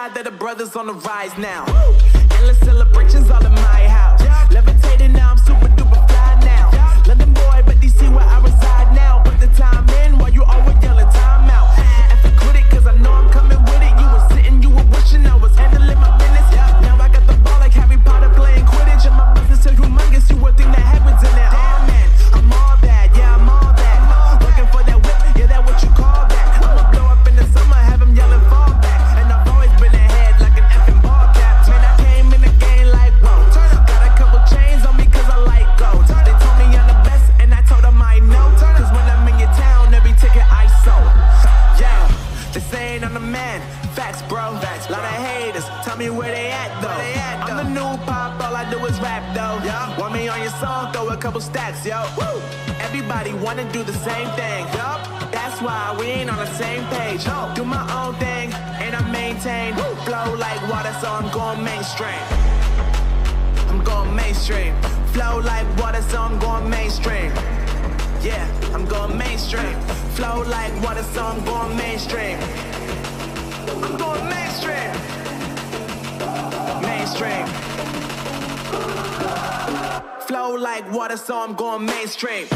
glad that the brothers on the rise now. Endless celebrations all in my house. Levitating now, I'm super duper fly now. London boy, but DC where I reside now. Put the time in while you always yelling time out. If you quit it, cause I know I'm coming with it. You were sitting, you were wishing I was handling my business. Now I got the ball like Harry Potter playing Quidditch. And my business is humongous, you would think that happens in it. Oh man, I'm all that, yeah, I'm all that. Looking for that whip, yeah, that what you call that. I'ma blow up in the summer, have him yelling fall back. And I've always been ahead like an effing ball cap. Man, I came in the game like, whoa. Got a couple chains on me cause I like gold. They told me I'm the best and I told them I know. Cause when I'm in your town, every ticket I sold. Yeah, they saying I'm the man. Facts, bro. Lot of haters, tell me where they at though. I'm the new pop, all I do is rap though. Want me on your song, throw a couple stacks, yo. Woo. Everybody wanna do the same thing. That's why we ain't on the same page. Do my own thing, and I maintain. Flow like water, so I'm going mainstream. I'm going mainstream. Flow like water, so I'm going mainstream. Yeah, I'm going mainstream. Flow like water, so I'm going mainstream. I'm going mainstream. Mainstream. Flow like water, so I'm going mainstream.